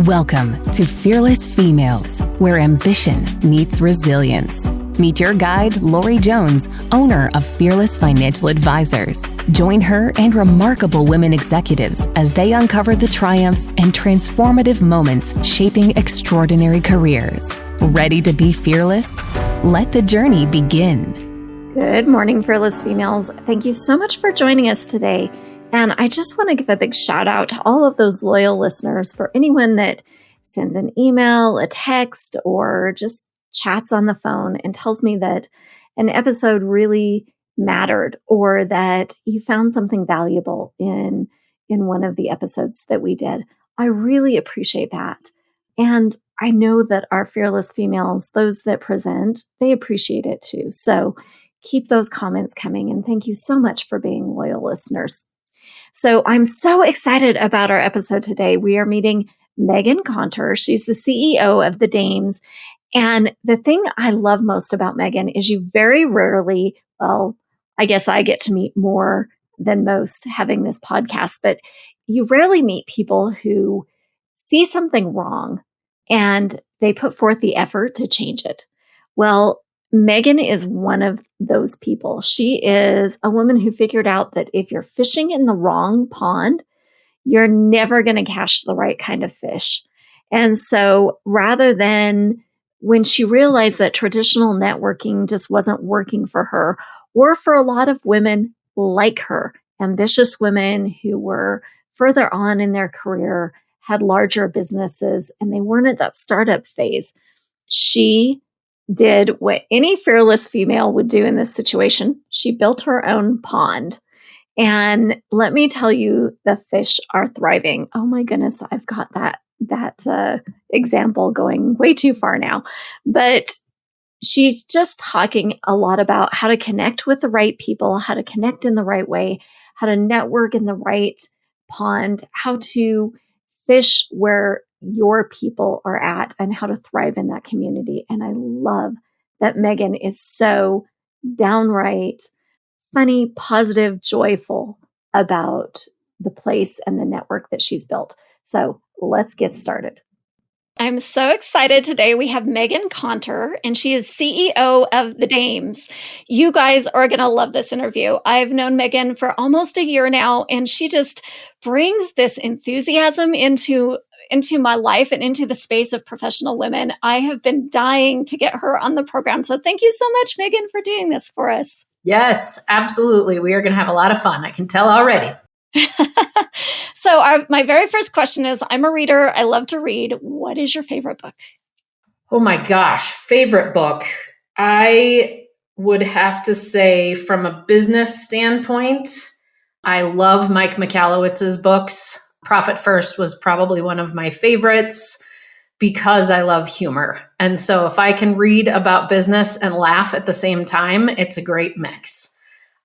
Welcome to Fearless Females, where ambition meets resilience. Meet your guide, Lorie Jones, owner of Fearless Financial Advisors. Join her and remarkable women executives as they uncover the triumphs and transformative moments shaping extraordinary careers. Ready to be fearless? Let the journey begin. Good morning, Fearless Females. Thank you so much for joining us today. And I just want to give a big shout out to all of those loyal listeners, for anyone that sends an email, a text, or just chats on the phone and tells me that an episode really mattered or that you found something valuable in one of the episodes that we did. I really appreciate that. And I know that our Fearless Females, those that present, they appreciate it too. So keep those comments coming. And thank you so much for being loyal listeners. So I'm so excited about our episode today. We are meeting Meghann Conter. She's the CEO of The Dames. And the thing I love most about Meghann is you very rarely, well, I guess I get to meet more than most having this podcast, but you rarely meet people who see something wrong and they put forth the effort to change it. Well, Meghann is one of those people. She is a woman who figured out that if you're fishing in the wrong pond, you're never going to catch the right kind of fish. And so rather than, when she realized that traditional networking just wasn't working for her, or for a lot of women like her, ambitious women who were further on in their career, had larger businesses, and they weren't at that startup phase, she did what any fearless female would do in this situation. She built her own pond. And let me tell you, the fish are thriving. Oh my goodness, I've got that example going way too far now. But she's just talking a lot about how to connect with the right people, how to connect in the right way, how to network in the right pond, how to fish where your people are at, and how to thrive in that community. And I love that Meghann is so downright funny, positive, joyful about the place and the network that she's built. So let's get started. I'm so excited today. We have Meghann Conter, and she is CEO of The Dames. You guys are going to love this interview. I've known Meghann for almost a year now, and she just brings this enthusiasm into my life and into the space of professional women. I have been dying to get her on the program. So thank you so much, Meghann, for doing this for us. Yes, absolutely. We are going to have a lot of fun. I can tell already. So my very first question is, I'm a reader. I love to read. What is your favorite book? Oh my gosh, favorite book. I would have to say, from a business standpoint, I love Mike Michalowicz's books. Profit First was probably one of my favorites because I love humor. And so if I can read about business and laugh at the same time, it's a great mix.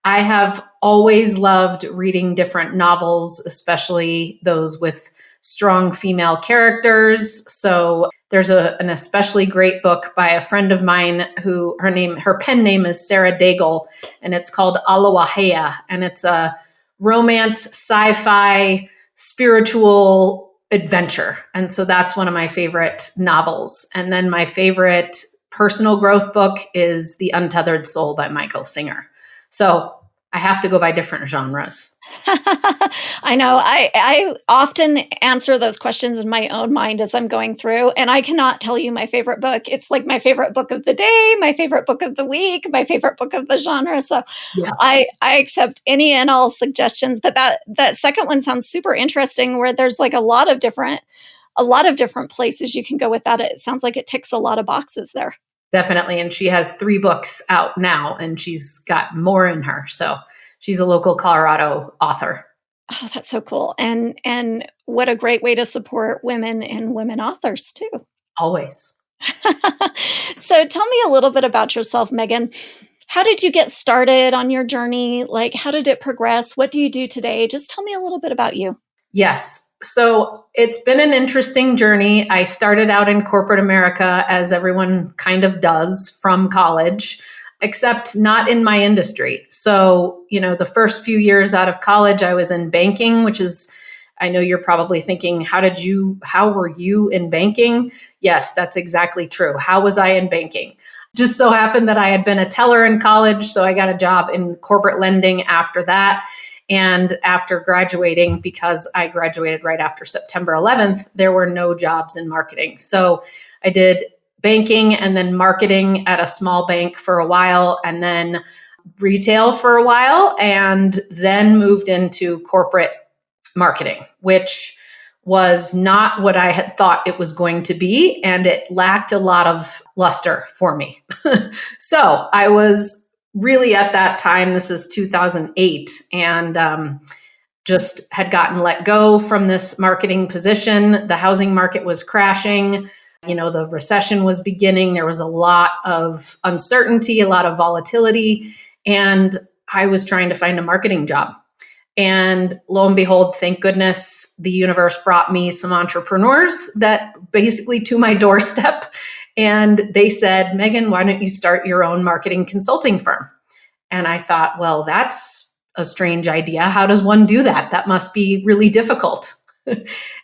I have always loved reading different novels, especially those with strong female characters. So there's an especially great book by a friend of mine who her pen name is Sarah Daigle, and it's called Alawahea, and it's a romance, sci-fi, spiritual adventure. And so that's one of my favorite novels. And then my favorite personal growth book is The Untethered Soul by Michael Singer. So I have to go by different genres. I know. I often answer those questions in my own mind as I'm going through, and I cannot tell you my favorite book. It's like my favorite book of the day, my favorite book of the week, my favorite book of the genre. So yes. I accept any and all suggestions. But that second one sounds super interesting, where there's like a lot of different places you can go with that. It sounds like it ticks a lot of boxes there. Definitely. And she has 3 books out now, and she's got more in her. So she's a local Colorado author. Oh, that's so cool. And what a great way to support women and women authors too. Always. So tell me a little bit about yourself, Meghann. How did you get started on your journey? Like, how did it progress? What do you do today? Just tell me a little bit about you. Yes. So it's been an interesting journey. I started out in corporate America, as everyone kind of does from college, except not in my industry. So, the first few years out of college, I was in banking, which is I know you're probably thinking, how were you in banking? Yes, that's exactly true. How was I in banking? Just so happened that I had been a teller in college, so I got a job in corporate lending after that. And after graduating, because I graduated right after September 11th, there were no jobs in marketing. So I did banking and then marketing at a small bank for a while, and then retail for a while, and then moved into corporate marketing, which was not what I had thought it was going to be. And it lacked a lot of luster for me. So I was really at that time, this is 2008, and just had gotten let go from this marketing position. The housing market was crashing. The recession was beginning. There was a lot of uncertainty, a lot of volatility, and I was trying to find a marketing job. And lo and behold, thank goodness, the universe brought me some entrepreneurs that basically to my doorstep. And they said, Meghann, why don't you start your own marketing consulting firm? And I thought, well, that's a strange idea. How does one do that? That must be really difficult.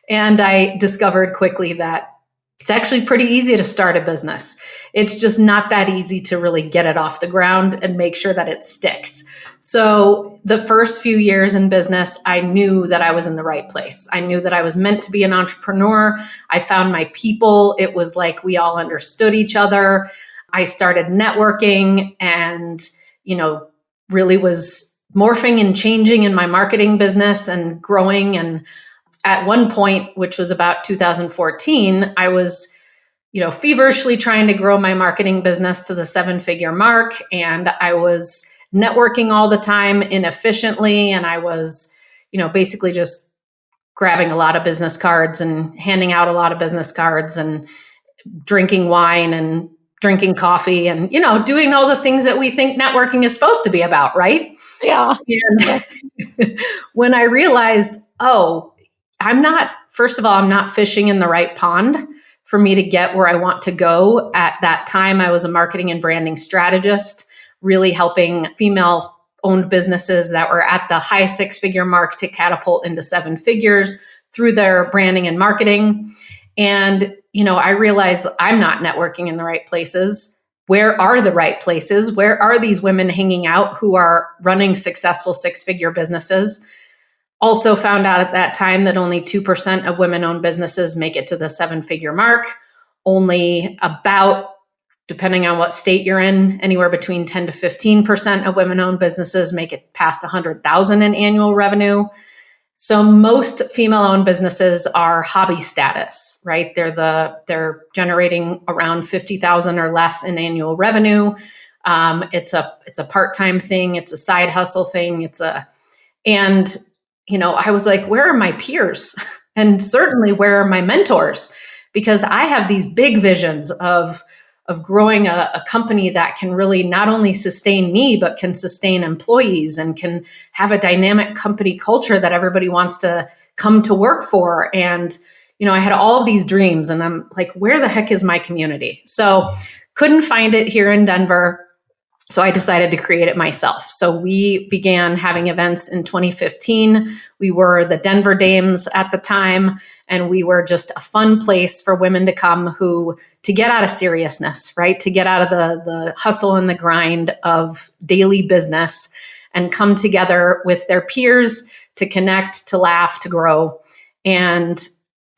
And I discovered quickly that it's actually pretty easy to start a business. It's just not that easy to really get it off the ground and make sure that it sticks. So the first few years in business, I knew that I was in the right place. I knew that I was meant to be an entrepreneur. I found my people. It was like we all understood each other. I started networking and, really was morphing and changing in my marketing business and growing. And at one point, which was about 2014, I was, feverishly trying to grow my marketing business to the 7-figure mark. And I was networking all the time inefficiently. And I was, basically just grabbing a lot of business cards and handing out a lot of business cards and drinking wine and drinking coffee and, doing all the things that we think networking is supposed to be about, right? Yeah. And when I realized, I'm not fishing in the right pond for me to get where I want to go. At that time, I was a marketing and branding strategist, really helping female-owned businesses that were at the high 6-figure mark to catapult into 7 figures through their branding and marketing. And, I realized I'm not networking in the right places. Where are the right places? Where are these women hanging out who are running successful 6-figure businesses? Also found out at that time that only 2% of women-owned businesses make it to the 7-figure mark. Only about, depending on what state you're in, anywhere between 10 to 15% of women-owned businesses make it past 100,000 in annual revenue. So most female-owned businesses are hobby status, right? They're generating around 50,000 or less in annual revenue. It's a part-time thing. It's a side hustle thing. I was like, where are my peers? And certainly where are my mentors? Because I have these big visions of growing a company that can really not only sustain me, but can sustain employees and can have a dynamic company culture that everybody wants to come to work for. And, I had all these dreams and I'm like, where the heck is my community? So couldn't find it here in Denver. So I decided to create it myself. So we began having events in 2015. We were the Denver Dames at the time, and we were just a fun place for women to come to get out of seriousness, right? To get out of the hustle and the grind of daily business and come together with their peers to connect, to laugh, to grow. And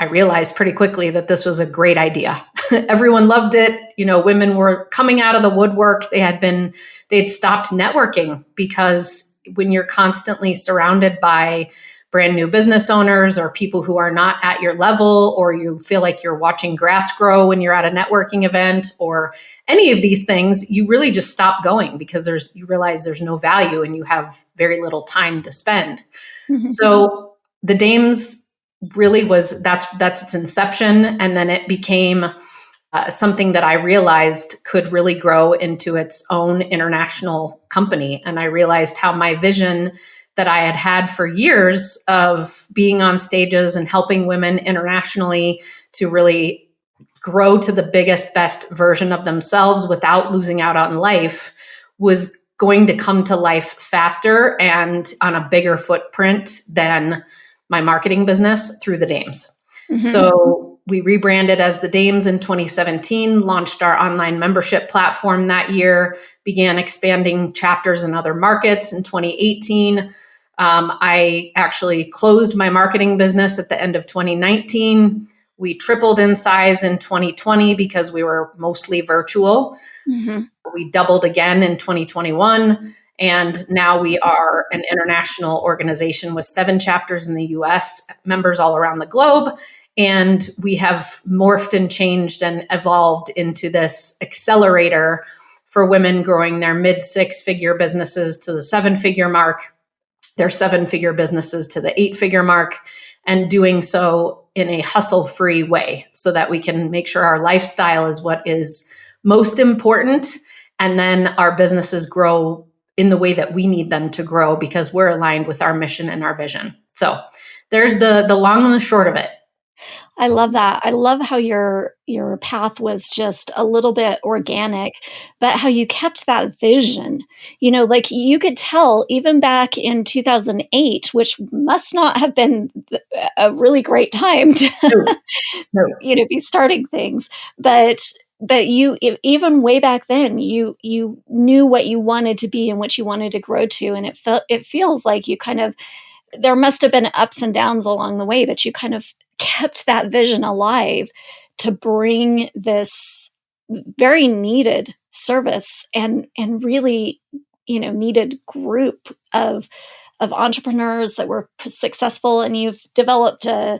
I realized pretty quickly that this was a great idea. Everyone loved it. Women were coming out of the woodwork. They'd stopped networking because when you're constantly surrounded by brand new business owners or people who are not at your level, or you feel like you're watching grass grow when you're at a networking event or any of these things, you really just stop going because you realize there's no value and you have very little time to spend. Mm-hmm. So the Dames really that's its inception. And then it became something that I realized could really grow into its own international company. And I realized how my vision that I had had for years of being on stages and helping women internationally to really grow to the biggest, best version of themselves without losing out on life was going to come to life faster and on a bigger footprint than my marketing business through the Dames. Mm-hmm. So we rebranded as the Dames in 2017, launched our online membership platform that year, began expanding chapters in other markets in 2018. I actually closed my marketing business at the end of 2019. We tripled in size in 2020 because we were mostly virtual. Mm-hmm. We doubled again in 2021. And now we are an international organization with 7 chapters in the US, members all around the globe. And we have morphed and changed and evolved into this accelerator for women growing their mid 6-figure businesses to the 7-figure mark, their 7-figure businesses to the 8-figure mark, and doing so in a hustle-free way so that we can make sure our lifestyle is what is most important. And then our businesses grow in the way that we need them to grow because we're aligned with our mission and our vision. So there's the long and the short of it. I love that. I love how your path was just a little bit organic, but how you kept that vision. You know, like you could tell even back in 2008, which must not have been a really great time to you know, be starting things, but you even way back then you knew what you wanted to be and what you wanted to grow to, and it feels like you kind of, there must have been ups and downs along the way, but you kind of kept that vision alive to bring this very needed service and really, you know, needed group of entrepreneurs that were successful. And you've developed a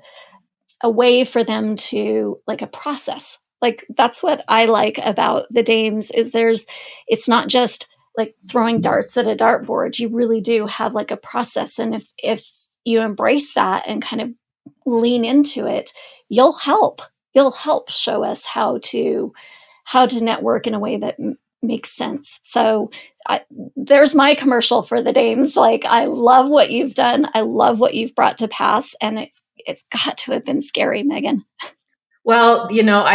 way for them to, like, a process. Like, that's what I like about the Dames is it's not just like throwing darts at a dartboard. You really do have like a process. And if you embrace that and kind of lean into it, you'll help show us how to network in a way that makes sense. So there's my commercial for the Dames. Like, I love what you've done. I love what you've brought to pass. And it's got to have been scary, Meghann. Well, you know,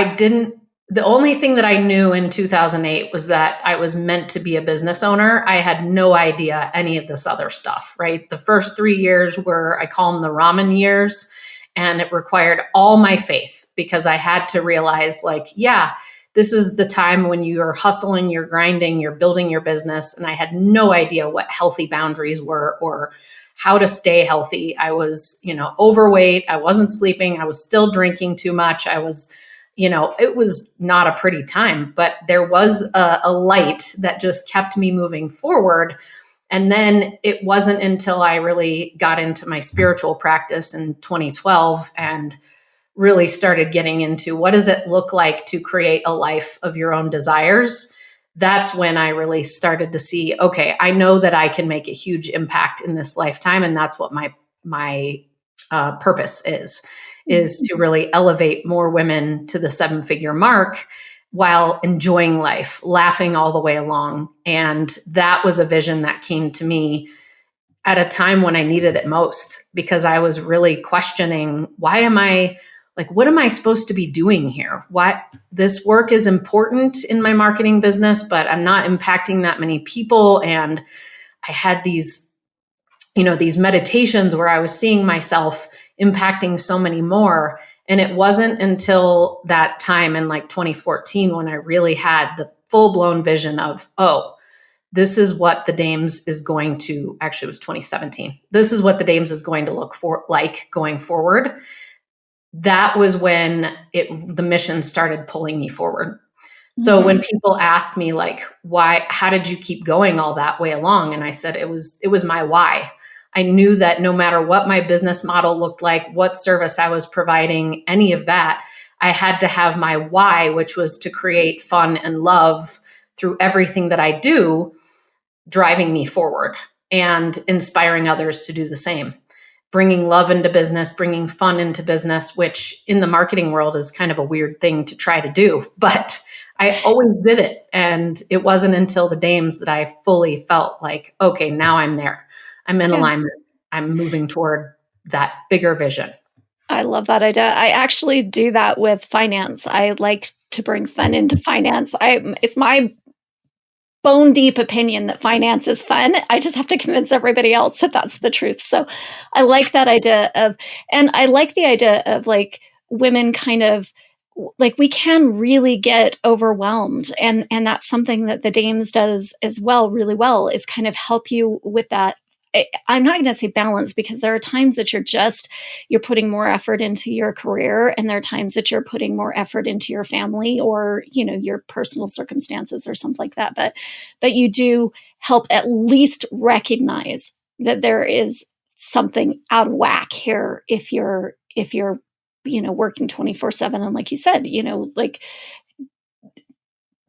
the only thing that I knew in 2008 was that I was meant to be a business owner. I had no idea any of this other stuff, right? The first 3 years were, I call them the ramen years, and it required all my faith because I had to realize, like, yeah, this is the time when you're hustling, you're grinding, you're building your business. And I had no idea what healthy boundaries were or how to stay healthy. I was, you know, overweight. I wasn't sleeping. I was still drinking too much. I was, you know, it was not a pretty time, but there was a light that just kept me moving forward. And then it wasn't until I really got into my spiritual practice in 2012 and really started getting into what does it look like to create a life of your own desires. That's when I really started to see, okay, I know that I can make a huge impact in this lifetime. And that's what my purpose is to really elevate more women to the 7-figure mark while enjoying life, laughing all the way along. And that was a vision that came to me at a time when I needed it most, because I was really questioning, what am I supposed to be doing here? This work is important in my marketing business, but I'm not impacting that many people. And I had these meditations where I was seeing myself impacting so many more. And it wasn't until that time in like 2014 when I really had the full-blown vision of, oh, this is what the Dames is going to, actually it was 2017. This is what the Dames is going to look like going forward. That was when the mission started pulling me forward. So when people ask me, like, how did you keep going all that way along? And I said, it was my why. I knew that no matter what my business model looked like, what service I was providing, any of that, I had to have my why, which was to create fun and love through everything that I do, driving me forward and inspiring others to do the same. Bringing love into business, bringing fun into business, which in the marketing world is kind of a weird thing to try to do, but I always did it. And it wasn't until the Dames that I fully felt like, okay, now I'm there. I'm in alignment. I'm moving toward that bigger vision. I love that idea. I actually do that with finance. I like to bring fun into finance. It's my bone deep opinion that finance is fun. I just have to convince everybody else that that's the truth. So I like that idea of, and I like the idea of like women kind of like we can really get overwhelmed. And that's something that the Dames does as well, really well, is kind of help you with that. I'm not going to say balance, because there are times that you're putting more effort into your career, and there are times that you're putting more effort into your family or, your personal circumstances or something like that. But you do help at least recognize that there is something out of whack here if you're working 24/7. And like you said, like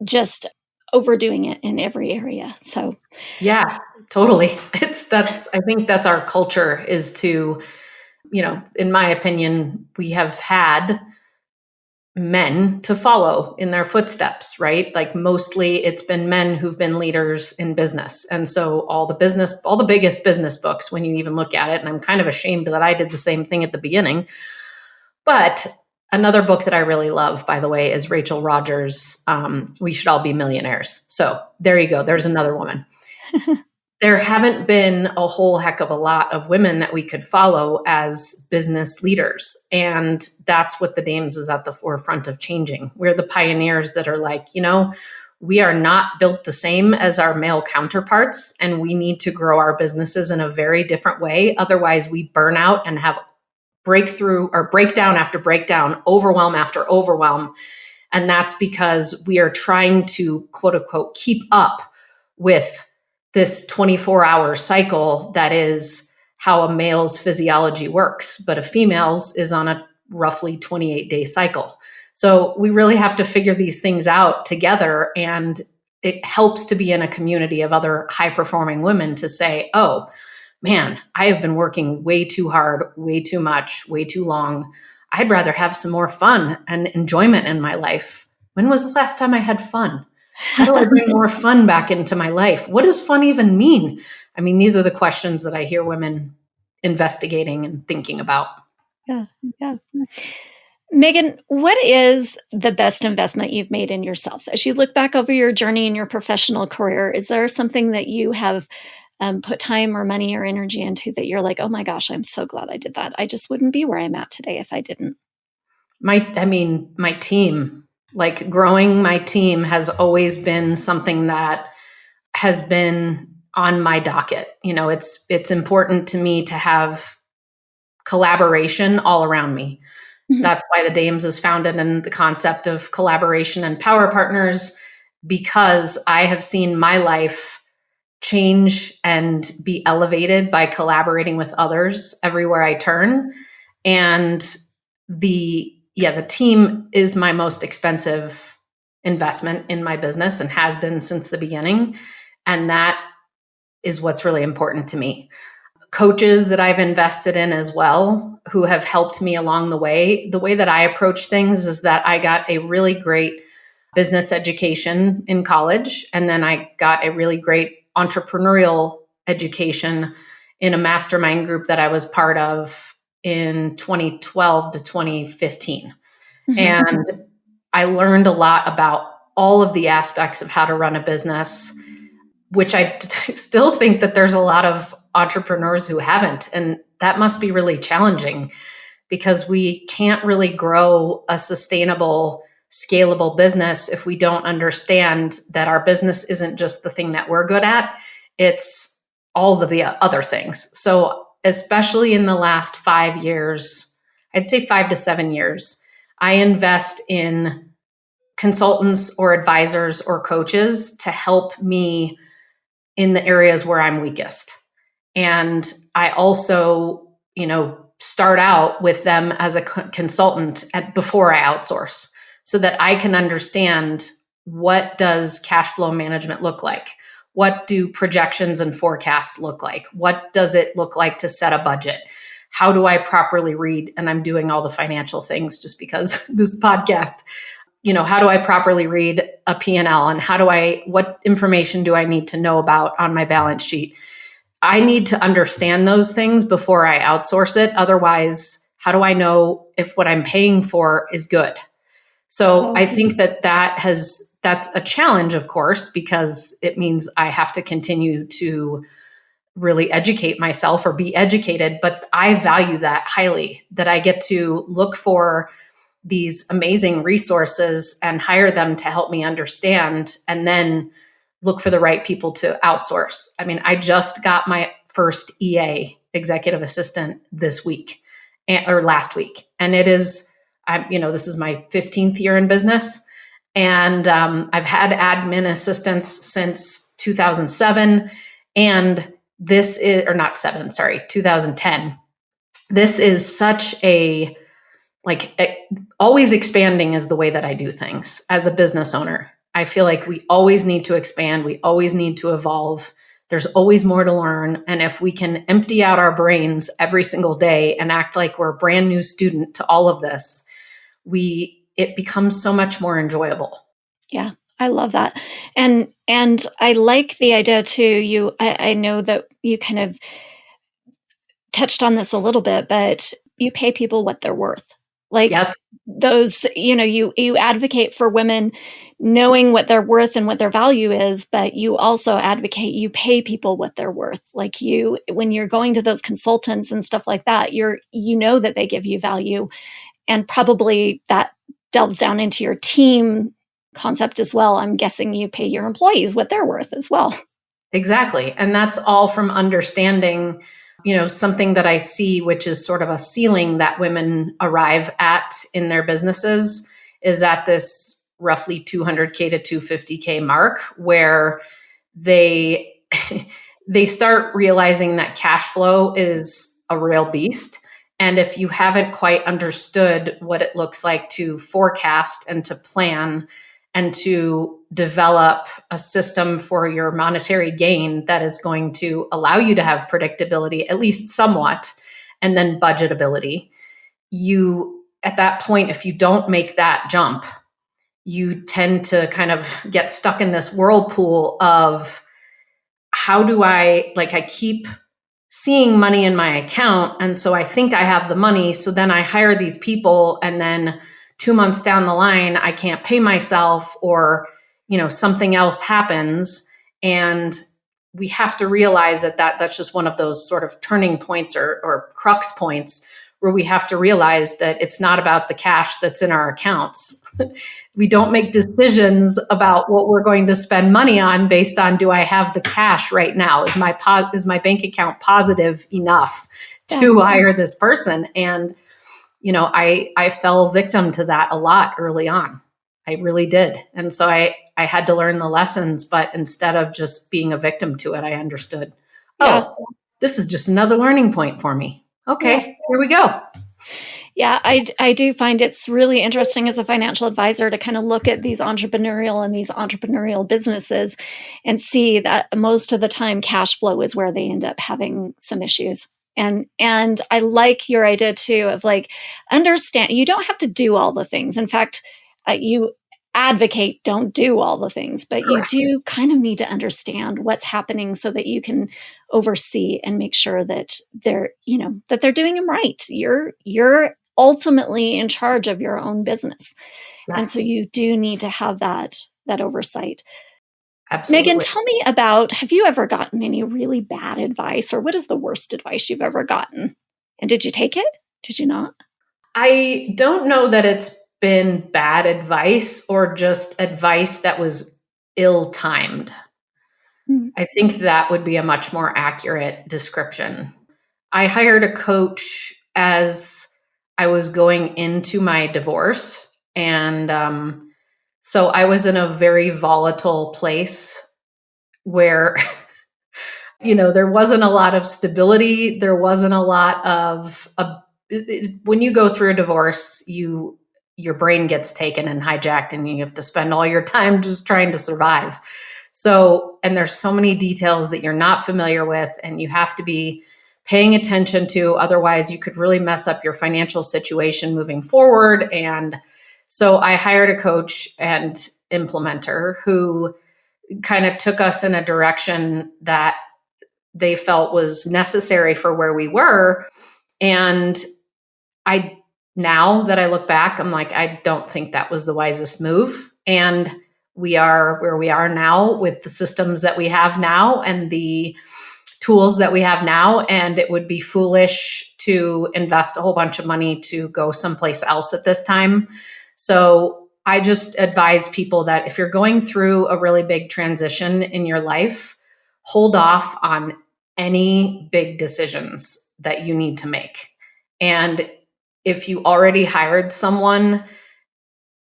just overdoing it in every area. So yeah, totally. I think that's our culture, is to, in my opinion, we have had men to follow in their footsteps, right? Like mostly it's been men who've been leaders in business. And so all the biggest business books, when you even look at it, and I'm kind of ashamed that I did the same thing at the beginning. But another book that I really love, by the way, is Rachel Rogers' We Should All Be Millionaires. So there you go. There's another woman. There haven't been a whole heck of a lot of women that we could follow as business leaders. And that's what the Dames is at the forefront of changing. We're the pioneers that are like, we are not built the same as our male counterparts, and we need to grow our businesses in a very different way. Otherwise, we burn out and have breakthrough or breakdown after breakdown, overwhelm after overwhelm. And that's because we are trying to, quote unquote, keep up with this 24-hour cycle that is how a male's physiology works. But a female's is on a roughly 28-day cycle. So we really have to figure these things out together. And it helps to be in a community of other high-performing women to say, oh, man, I have been working way too hard, way too much, way too long. I'd rather have some more fun and enjoyment in my life. When was the last time I had fun? How do I bring more fun back into my life? What does fun even mean? I mean, these are the questions that I hear women investigating and thinking about. Yeah. Meghann, what is the best investment you've made in yourself? As you look back over your journey in your professional career, is there something that you have put time or money or energy into that you're like, oh my gosh, I'm so glad I did that. I just wouldn't be where I'm at today if I didn't. My team, like growing my team has always been something that has been on my docket. It's important to me to have collaboration all around me. Mm-hmm. That's why the Dames is founded in the concept of collaboration and power partners, because I have seen my life change and be elevated by collaborating with others everywhere I turn. And the team is my most expensive investment in my business and has been since the beginning. And that is what's really important to me. Coaches that I've invested in as well, who have helped me along the way. The way that I approach things is that I got a really great business education in college. And then I got a really great entrepreneurial education in a mastermind group that I was part of in 2012 to 2015. Mm-hmm. And I learned a lot about all of the aspects of how to run a business, which I still think that there's a lot of entrepreneurs who haven't. And that must be really challenging, because we can't really grow a sustainable, scalable business if we don't understand that our business isn't just the thing that we're good at, it's all of the other things. So especially in the last 5 years, I'd say 5 to 7 years, I invest in consultants or advisors or coaches to help me in the areas where I'm weakest. And I also, start out with them as a consultant before I outsource, so that I can understand, what does cash flow management look like? What do projections and forecasts look like? What does it look like to set a budget? How do I properly read? And I'm doing all the financial things just because this podcast, how do I properly read a P&L, and what information do I need to know about on my balance sheet? I need to understand those things before I outsource it. Otherwise, how do I know if what I'm paying for is good? So I think that that's a challenge, of course, because it means I have to continue to really educate myself or be educated. But I value that highly, that I get to look for these amazing resources and hire them to help me understand, and then look for the right people to outsource. I mean, I just got my first EA, executive assistant, this week or last week. And it is, this is my 15th year in business. And I've had admin assistants since 2007. And this is, or not seven, sorry, 2010. This is such a, always expanding is the way that I do things as a business owner. I feel like we always need to expand. We always need to evolve. There's always more to learn. And if we can empty out our brains every single day and act like we're a brand new student to all of this, it becomes so much more enjoyable. Yeah, I love that. And I like the idea too. I know that you kind of touched on this a little bit, but you pay people what they're worth. Like, yes. Those, you advocate for women knowing what they're worth and what their value is, but you also advocate, you pay people what they're worth. Like when you're going to those consultants and stuff like that, you know that they give you value, and probably that delves down into your team concept as well. I'm guessing you pay your employees what they're worth as well. Exactly. And that's all from understanding, something that I see, which is sort of a ceiling that women arrive at in their businesses, is at this roughly 200K to 250K mark, where they start realizing that cash flow is a real beast. And if you haven't quite understood what it looks like to forecast and to plan and to develop a system for your monetary gain that is going to allow you to have predictability, at least somewhat, and then budgetability, at that point, if you don't make that jump, you tend to kind of get stuck in this whirlpool of, how do I keep seeing money in my account. And so I think I have the money. So then I hire these people, and then 2 months down the line, I can't pay myself, or, something else happens. And we have to realize that's just one of those sort of turning points or crux points, where we have to realize that it's not about the cash that's in our accounts. We don't make decisions about what we're going to spend money on based on, do I have the cash right now? Is my bank account positive enough to hire this person? And, I fell victim to that a lot early on. I really did. And so I had to learn the lessons, but instead of just being a victim to it, I understood, this is just another learning point for me. Okay, Here we go. Yeah, I do find it's really interesting as a financial advisor to kind of look at these entrepreneurial businesses and see that most of the time cash flow is where they end up having some issues. And I like your idea too of understand, you don't have to do all the things. In fact, you advocate don't do all the things, but Correct. You do kind of need to understand what's happening so that you can oversee and make sure that they're doing them right. You're ultimately in charge of your own business. Yes. And so you do need to have that oversight. Absolutely. Meghann, tell me have you ever gotten any really bad advice, or what is the worst advice you've ever gotten? And did you take it? Did you not? I don't know that it's been bad advice or just advice that was ill-timed. Mm-hmm. I think that would be a much more accurate description. I hired a coach as I was going into my divorce. And so I was in a very volatile place where, there wasn't a lot of stability. There wasn't a lot of, when you go through a divorce, your brain gets taken and hijacked, and you have to spend all your time just trying to survive. So, and there's so many details that you're not familiar with, and you have to be paying attention to, otherwise you could really mess up your financial situation moving forward. And so I hired a coach and implementer who kind of took us in a direction that they felt was necessary for where we were. And now that I look back, I'm like, I don't think that was the wisest move. And we are where we are now with the systems that we have now and the tools that we have now. And it would be foolish to invest a whole bunch of money to go someplace else at this time. So I just advise people that if you're going through a really big transition in your life, hold off on any big decisions that you need to make. And if you already hired someone,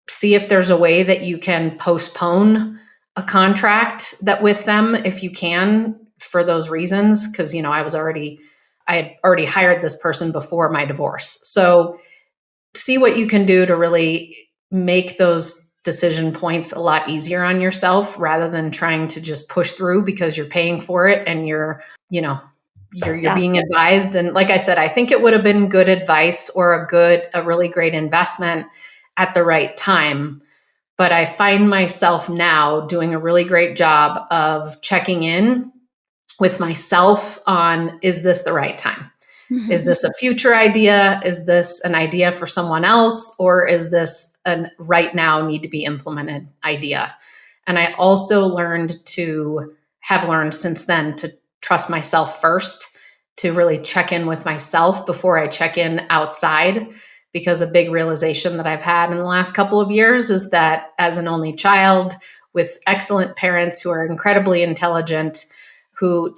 see if there's a way that you can postpone a contract that with them if you can for those reasons. Because, I had already hired this person before my divorce. So see what you can do to really make those decision points a lot easier on yourself rather than trying to just push through because you're paying for it and you're being advised. And like I said, I think it would have been good advice or a really great investment at the right time. But I find myself now doing a really great job of checking in with myself on, is this the right time? Mm-hmm. Is this a future idea? Is this an idea for someone else? Or is this a right now need to be implemented idea? And I also have learned since then to trust myself first, to really check in with myself before I check in outside. Because a big realization that I've had in the last couple of years is that as an only child with excellent parents who are incredibly intelligent, who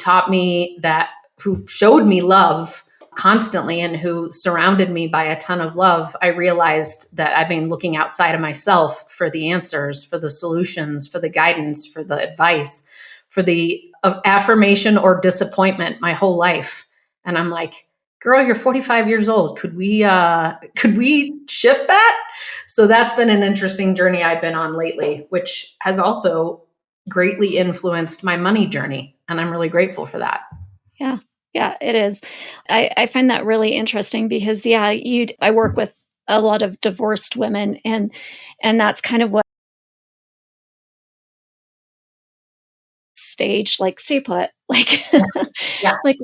showed me love constantly and who surrounded me by a ton of love, I realized that I've been looking outside of myself for the answers, for the solutions, for the guidance, for the advice, for the affirmation or disappointment my whole life. And I'm like, girl, you're 45 years old. Could we shift that? So that's been an interesting journey I've been on lately, which has also greatly influenced my money journey. And I'm really grateful for that. Yeah, it is. I find that really interesting because, I work with a lot of divorced women and that's kind of what stage, like stay put, like, like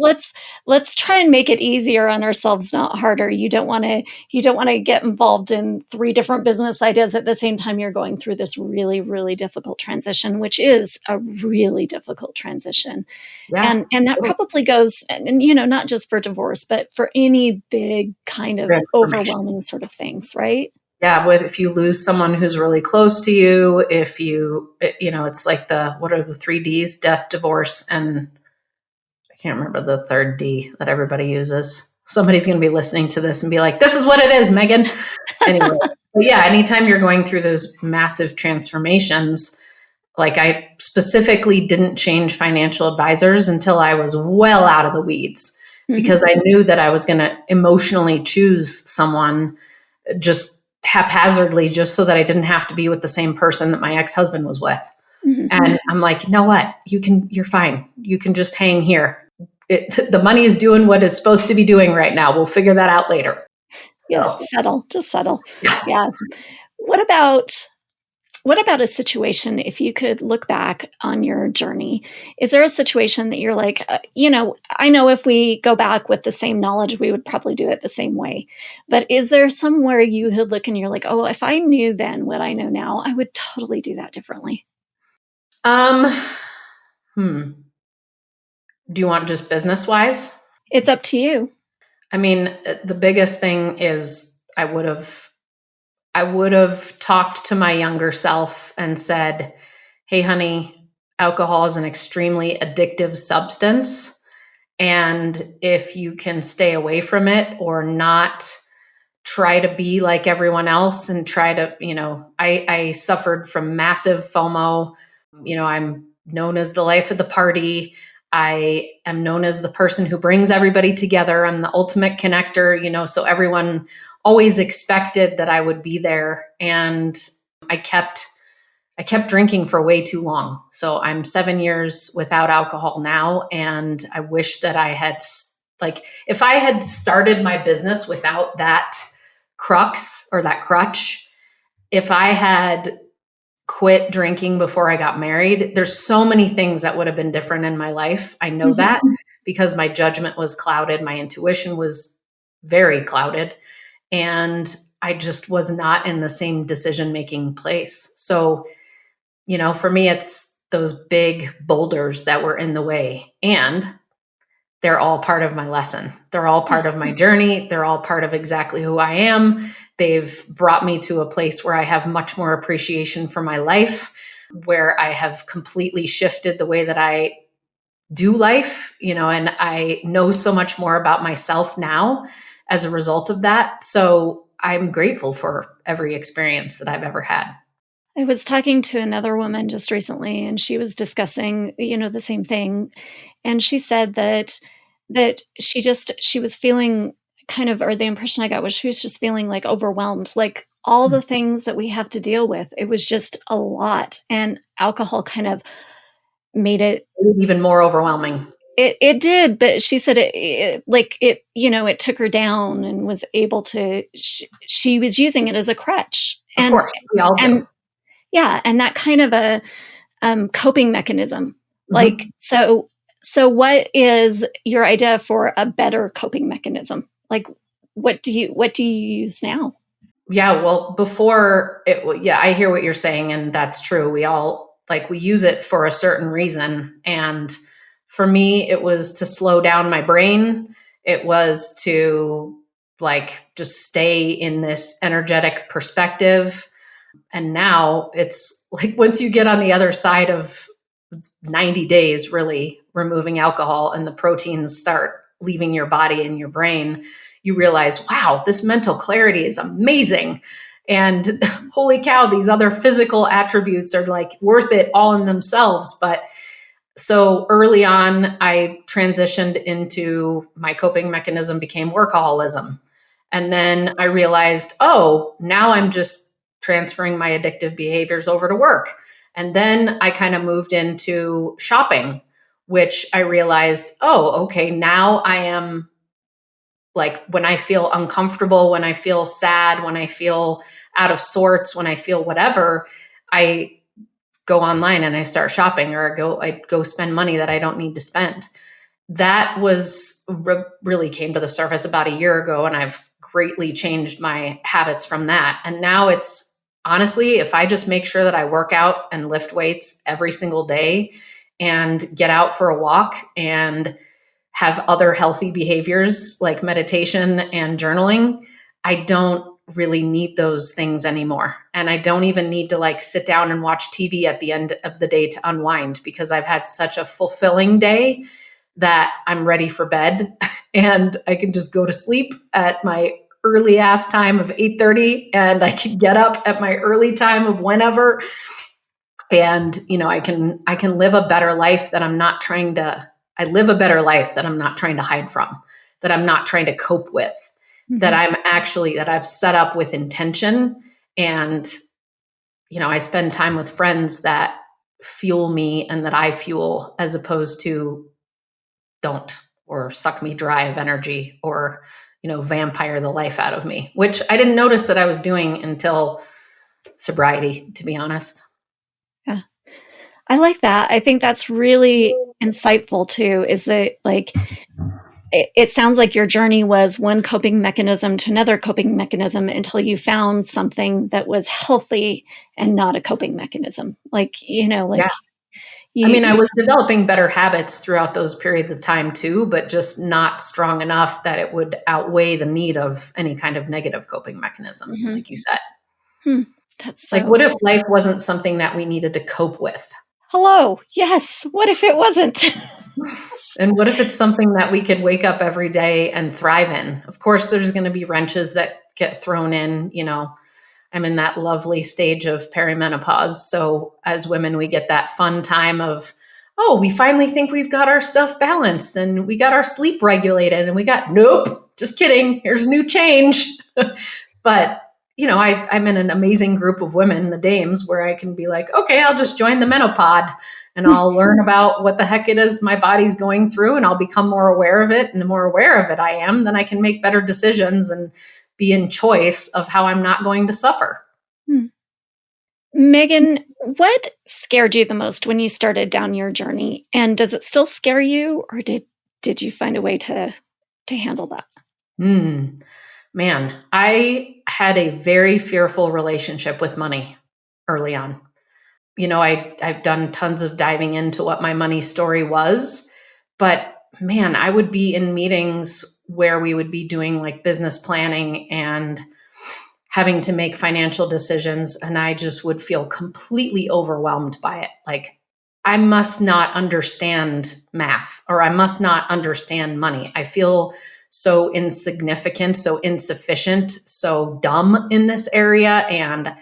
let's try and make it easier on ourselves, not harder. You don't want to get involved in 3 different business ideas at the same time you're going through this really, really difficult transition, which is a really difficult transition. Yeah. And that probably goes, and not just for divorce, but for any big kind of overwhelming sort of things, right? Yeah, if you lose someone who's really close to you, if it's like what are the 3 Ds? Death, divorce, and I can't remember the third D that everybody uses. Somebody's going to be listening to this and be like, this is what it is, Meghann. Anyway, but yeah, anytime you're going through those massive transformations, like I specifically didn't change financial advisors until I was well out of the weeds because I knew that I was going to emotionally choose someone just haphazardly just so that I didn't have to be with the same person that my ex-husband was with. Mm-hmm. And I'm like, you know what? You're fine. You can just hang here. The money is doing what it's supposed to be doing right now. We'll figure that out later. Yeah. So. Just settle. Yeah. What about a situation, if you could look back on your journey, is there a situation that you're like, I know if we go back with the same knowledge, we would probably do it the same way. But is there somewhere you could look and you're like, oh, if I knew then what I know now, I would totally do that differently? Do you want just business wise? It's up to you. I mean, the biggest thing is I would have talked to my younger self and said, hey, honey, alcohol is an extremely addictive substance. And if you can stay away from it or not try to be like everyone else and try to, I suffered from massive FOMO. I'm known as the life of the party. I am known as the person who brings everybody together. I'm the ultimate connector, so everyone always expected that I would be there. And I kept drinking for way too long. So I'm 7 years without alcohol now. And I wish that I had, if I had started my business without that crux or that crutch, if I had quit drinking before I got married, there's so many things that would have been different in my life. I know that because my judgment was clouded. My intuition was very clouded. And I just was not in the same decision-making place. So, for me, it's those big boulders that were in the way. And they're all part of my lesson. They're all part of my journey. They're all part of exactly who I am. They've brought me to a place where I have much more appreciation for my life, where I have completely shifted the way that I do life, and I know so much more about myself now as a result of that. So I'm grateful for every experience that I've ever had. I was talking to another woman just recently, and she was discussing, the same thing. And she said that she was feeling kind of, or the impression I got was she was just feeling like overwhelmed, like all the things that we have to deal with. It was just a lot. And alcohol kind of made it Even more overwhelming. It did, but she said it took her down and was able to, she was using it as a crutch. Of course, we all do. And yeah, and that kind of a coping mechanism. Like, so what is your idea for a better coping mechanism? Like, what do you use now? Yeah, well, I hear what you're saying, and that's true. We all we use it for a certain reason. And for me, it was to slow down my brain. It was to just stay in this energetic perspective. And now it's once you get on the other side of 90 days, really removing alcohol and the proteins start leaving your body and your brain, you realize, wow, this mental clarity is amazing. And holy cow, these other physical attributes are worth it all in themselves. But so early on, I transitioned into my coping mechanism became workaholism. And then I realized, oh, now I'm just transferring my addictive behaviors over to work. And then I kind of moved into shopping, which I realized, oh, okay, now I am when I feel uncomfortable, when I feel sad, when I feel out of sorts, when I feel whatever, I go online and I start shopping, or I go spend money that I don't need to spend. That was really came to the surface about a year ago, and I've greatly changed my habits from that. And now it's honestly, if I just make sure that I work out and lift weights every single day and get out for a walk and have other healthy behaviors like meditation and journaling, I don't really need those things anymore. And I don't even need to sit down and watch TV at the end of the day to unwind, because I've had such a fulfilling day that I'm ready for bed and I can just go to sleep at my early ass time of 8:30, and I can get up at my early time of whenever. And, I can live a better life that I live a better life that I'm not trying to hide from, that I'm not trying to cope with, that I've set up with intention. And, I spend time with friends that fuel me and that I fuel, as opposed to don't, or suck me dry of energy, or, vampire the life out of me, which I didn't notice that I was doing until sobriety, to be honest. Yeah. I like that. I think that's really insightful too, is that it sounds like your journey was one coping mechanism to another coping mechanism until you found something that was healthy and not a coping mechanism. Yeah. I was developing better habits throughout those periods of time too, but just not strong enough that it would outweigh the need of any kind of negative coping mechanism, like you said. That's so what if life wasn't something that we needed to cope with? Hello. Yes. What if it wasn't? And what if it's something that we could wake up every day and thrive in? Of course, there's going to be wrenches that get thrown in. I'm in that lovely stage of perimenopause. So as women, we get that fun time of, oh, we finally think we've got our stuff balanced and we got our sleep regulated, and nope, just kidding. Here's new change. But, I'm in an amazing group of women, the dames, where I can be like, okay, I'll just join the menopod and I'll learn about what the heck it is my body's going through, and I'll become more aware of it. And the more aware of it I am, then I can make better decisions and be in choice of how I'm not going to suffer. Meghann, what scared you the most when you started down your journey? And does it still scare you, or did you find a way to handle that? Man, I had a very fearful relationship with money early on. I've done tons of diving into what my money story was, but man, I would be in meetings where we would be doing like business planning and having to make financial decisions. And I just would feel completely overwhelmed by it. Like, I must not understand math, or I must not understand money. I feel so insignificant, so insufficient, so dumb in this area. And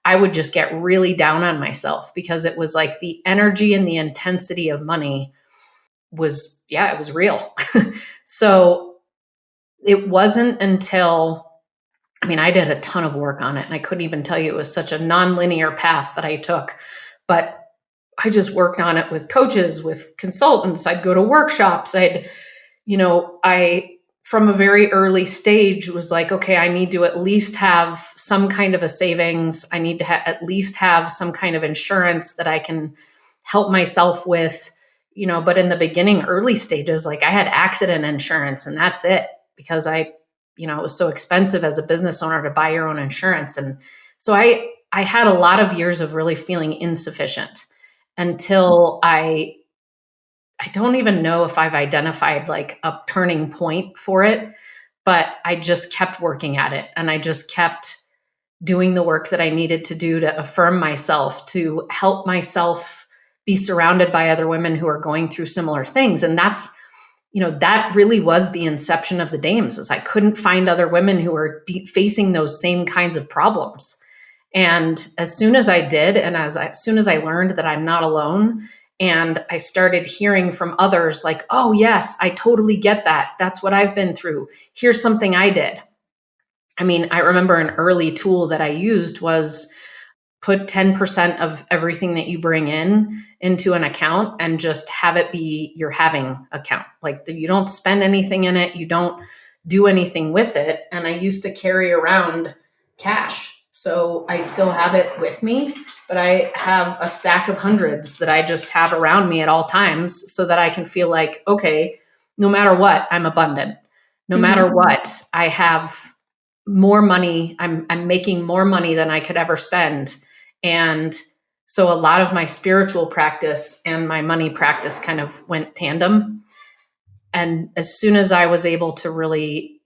I would just get really down on myself because it was like the energy and the intensity of money was, it was real. So it wasn't until, I did a ton of work on it, and I couldn't even tell you, it was such a nonlinear path that I took, but I just worked on it with coaches, with consultants. I'd go to workshops. From a very early stage was like, okay, I need to at least have some kind of a savings. I need to at least have some kind of insurance that I can help myself with, but in the beginning, early stages, like I had accident insurance and that's it, because it was so expensive as a business owner to buy your own insurance. And so I had a lot of years of really feeling insufficient until I don't even know if I've identified like a turning point for it, but I just kept working at it. And I just kept doing the work that I needed to do to affirm myself, to help myself be surrounded by other women who are going through similar things. And that's, that really was the inception of the Dames, is I couldn't find other women who were facing those same kinds of problems. And as soon as I did, and as soon as I learned that I'm not alone, and I started hearing from others like, oh, yes, I totally get that. That's what I've been through. Here's something I did. I remember an early tool that I used was put 10% of everything that you bring in into an account and just have it be your having account. Like, you don't spend anything in it. You don't do anything with it. And I used to carry around cash. So I still have it with me, but I have a stack of hundreds that I just have around me at all times so that I can feel like, okay, no matter what, I'm abundant. No matter what, I have more money. I'm making more money than I could ever spend. And so a lot of my spiritual practice and my money practice kind of went tandem. And as soon as I was able to really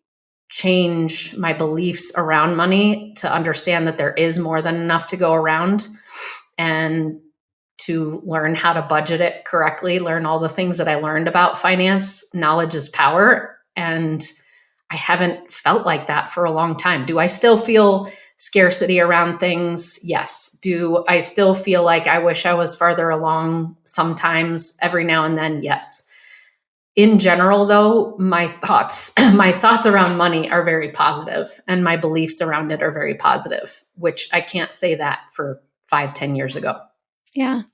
change my beliefs around money, to understand that there is more than enough to go around, and to learn how to budget it correctly, learn all the things that I learned about finance, knowledge is power. And I haven't felt like that for a long time. Do I still feel scarcity around things? Yes. Do I still feel like I wish I was farther along sometimes, every now and then? Yes. In general, though, my thoughts around money are very positive, and my beliefs around it are very positive, which I can't say that for 5-10 years ago. Yeah.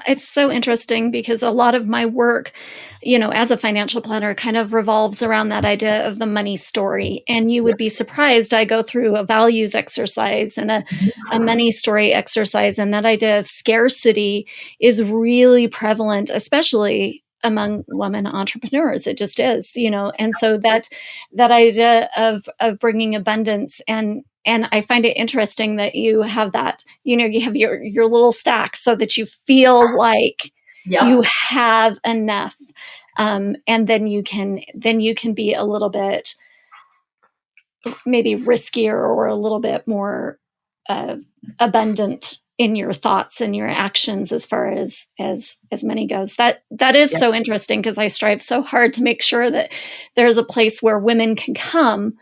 It's so interesting because a lot of my work, as a financial planner, kind of revolves around that idea of the money story. And you would be surprised. I go through a values exercise and a money story exercise. And that idea of scarcity is really prevalent, especially among women entrepreneurs. It just is, and so that idea of bringing abundance, and I find it interesting that you have that, you have your little stack so that you feel like you have enough. And then you can be a little bit maybe riskier or a little bit more abundant in your thoughts and your actions as far as money goes. That is so interesting, because I strive so hard to make sure that there's a place where women can come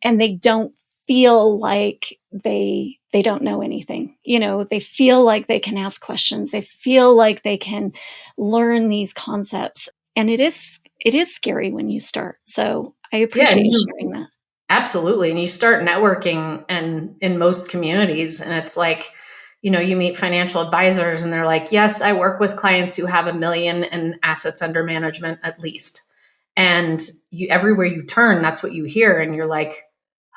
and they don't feel like they don't know anything. They feel like they can ask questions. They feel like they can learn these concepts. And it is scary when you start. So I appreciate you sharing that. Absolutely. And you start networking, and in most communities, and it's like, you meet financial advisors and they're like, yes, I work with clients who have $1 million in assets under management at least. And everywhere you turn, that's what you hear. And you're like,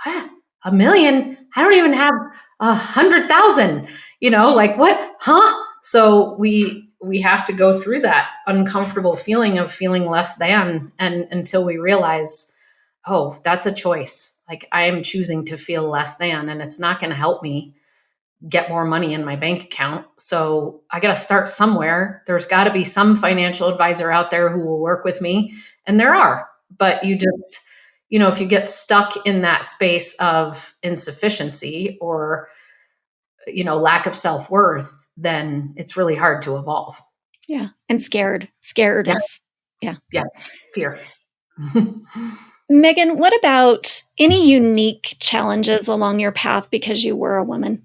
$1 million? I don't even have 100,000, like what? Huh? So we have to go through that uncomfortable feeling of feeling less than, and until we realize, oh, that's a choice. Like, I am choosing to feel less than, and it's not going to help me. get more money in my bank account. So I got to start somewhere. There's got to be some financial advisor out there who will work with me. And there are, but you just, if you get stuck in that space of insufficiency or, lack of self-worth, then it's really hard to evolve. Yeah. And scared Yeah. is, Yeah. Fear. Meghann, what about any unique challenges along your path because you were a woman?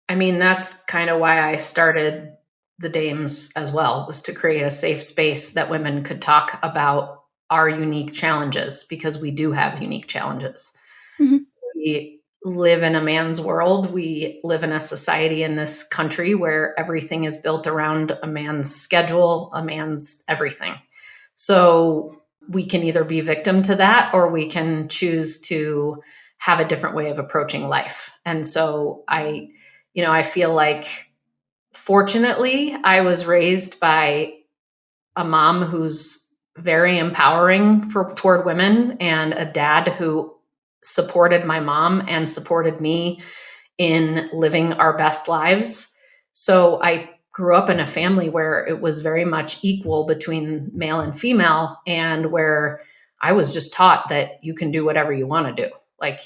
I mean, that's kind of why I started the Dames as well, was to create a safe space that women could talk about our unique challenges, because we do have unique challenges. Mm-hmm. We live in a man's world. We live in a society in this country where everything is built around a man's schedule, a man's everything. So we can either be victim to that, or we can choose to have a different way of approaching life. And so I feel like, fortunately, I was raised by a mom who's very empowering toward women, and a dad who supported my mom and supported me in living our best lives. So I grew up in a family where it was very much equal between male and female, and where I was just taught that you can do whatever you want to do. Like,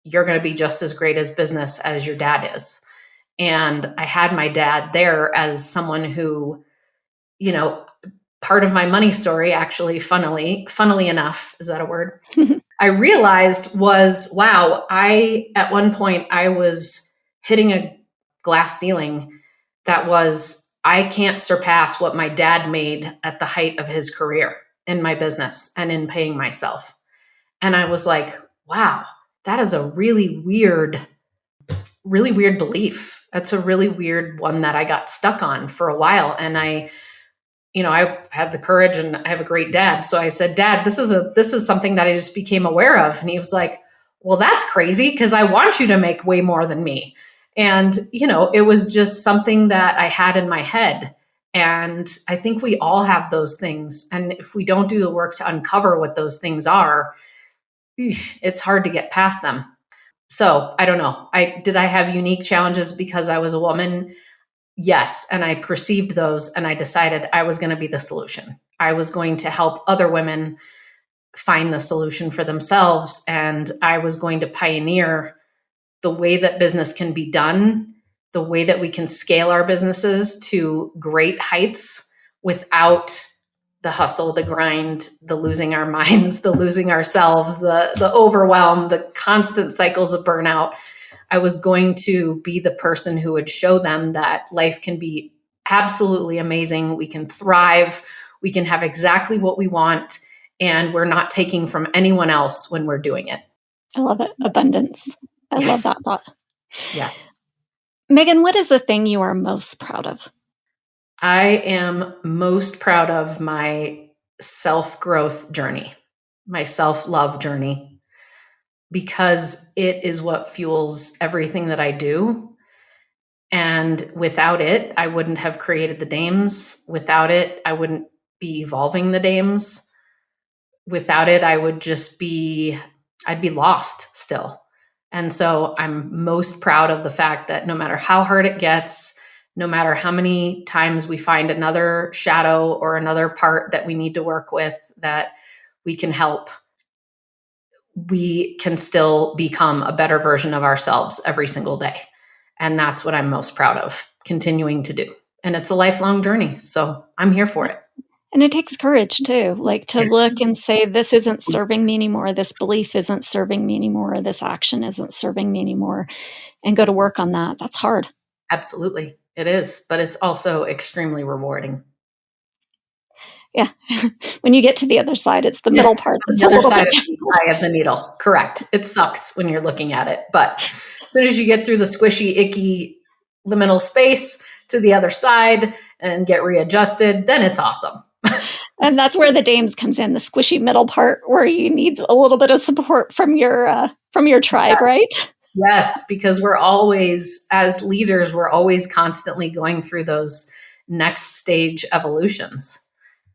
you're going to be just as great as business as your dad is. And I had my dad there as someone who, part of my money story, actually, funnily enough, is that a word? I realized was, wow, at one point I was hitting a glass ceiling that was, I can't surpass what my dad made at the height of his career in my business and in paying myself. And I was like, wow, that is a really weird belief. That's a really weird one that I got stuck on for a while. And I had the courage, and I have a great dad. So I said, Dad, this is something that I just became aware of. And he was like, well, that's crazy, because I want you to make way more than me. And, it was just something that I had in my head. And I think we all have those things. And if we don't do the work to uncover what those things are, it's hard to get past them. So I don't know. Did I have unique challenges because I was a woman? Yes. And I perceived those, and I decided I was going to be the solution. I was going to help other women find the solution for themselves. And I was going to pioneer the way that business can be done, the way that we can scale our businesses to great heights without the hustle, the grind, the losing our minds, the losing ourselves, the overwhelm, the constant cycles of burnout. I was going to be the person who would show them that life can be absolutely amazing. We can thrive. We can have exactly what we want, and we're not taking from anyone else when we're doing it. I love it. Abundance. I love that thought. Yeah. Meghann, what is the thing you are most proud of? I am most proud of my self-growth journey, my self-love journey, because it is what fuels everything that I do. And without it, I wouldn't have created the Dames. Without it, I wouldn't be evolving the Dames. Without it, I'd be lost still. And so I'm most proud of the fact that no matter how hard it gets, no matter how many times we find another shadow or another part that we need to work with, that we can help, we can still become a better version of ourselves every single day. And that's what I'm most proud of continuing to do. And it's a lifelong journey. So I'm here for it. And it takes courage too, like to look and say, this isn't serving me anymore. This belief isn't serving me anymore. This action isn't serving me anymore. And go to work on that. That's hard. Absolutely. It is. But it's also extremely rewarding. Yeah. When you get to the other side, it's the middle part. That's the other side of the needle. Correct. It sucks when you're looking at it. But as soon as you get through the squishy, icky liminal space to the other side and get readjusted, then it's awesome. And that's where the Dames comes in, the squishy middle part where you need a little bit of support from your tribe, right? Yes, because we're always, as leaders, we're always constantly going through those next stage evolutions.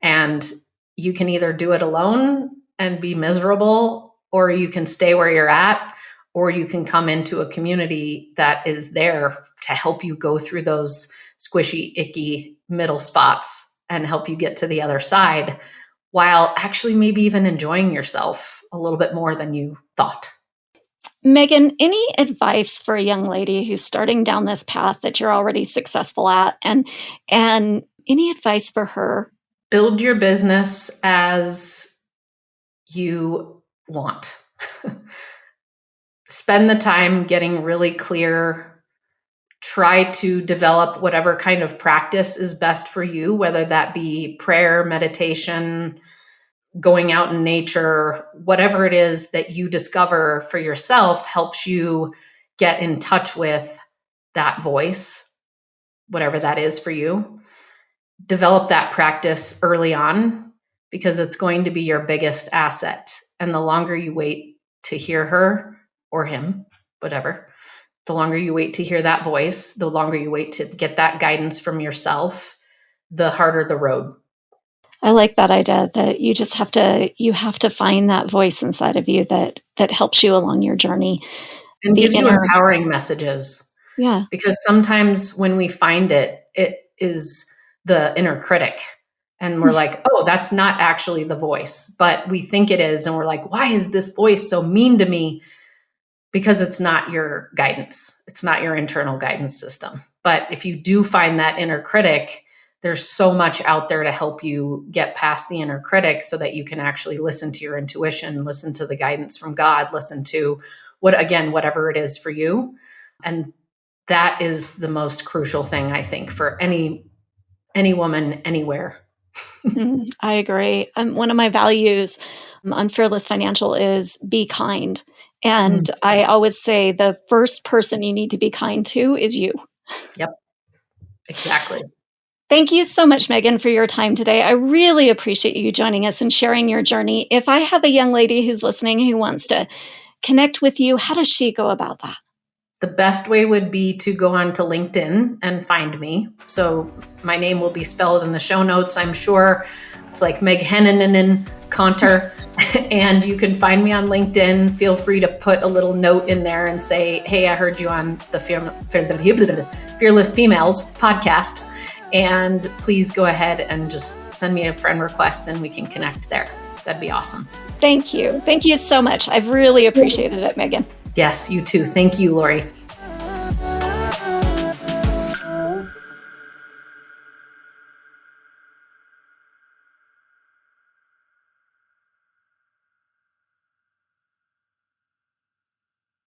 And you can either do it alone and be miserable, or you can stay where you're at, or you can come into a community that is there to help you go through those squishy, icky middle spots and help you get to the other side while actually maybe even enjoying yourself a little bit more than you thought. Meghann, any advice for a young lady who's starting down this path that you're already successful at, and any advice for her? Build your business as you want. Spend the time getting really clear. Try to develop whatever kind of practice is best for you, whether that be prayer, meditation, going out in nature, whatever it is that you discover for yourself helps you get in touch with that voice, whatever that is for you. Develop that practice early on because it's going to be your biggest asset. And the longer you wait to hear her or him, whatever, the longer you wait to hear that voice, the longer you wait to get that guidance from yourself, the harder the road. I like that idea that you just have to find that voice inside of you that helps you along your journey. And gives you empowering messages. Yeah. Because sometimes when we find it, it is the inner critic. And we're like, oh, that's not actually the voice. But we think it is. And we're like, why is this voice so mean to me? Because it's not your guidance. It's not your internal guidance system. But if you do find that inner critic, there's so much out there to help you get past the inner critic so that you can actually listen to your intuition, listen to the guidance from God, listen to whatever it is for you. And that is the most crucial thing, I think, for any woman anywhere. I agree. One of my values on Fearless Financial is be kind. And I always say the first person you need to be kind to is you. Yep, exactly. Thank you so much, Meghann, for your time today. I really appreciate you joining us and sharing your journey. If I have a young lady who's listening who wants to connect with you, how does she go about that? The best way would be to go on to LinkedIn and find me. So my name will be spelled in the show notes, I'm sure. It's like Meghann Conter. And you can find me on LinkedIn. Feel free to put a little note in there and say, hey, I heard you on the Fearless Females podcast. And please go ahead and just send me a friend request and we can connect there. That'd be awesome. Thank you. Thank you so much. I've really appreciated it, Meghann. Yes, you too. Thank you, Lorie.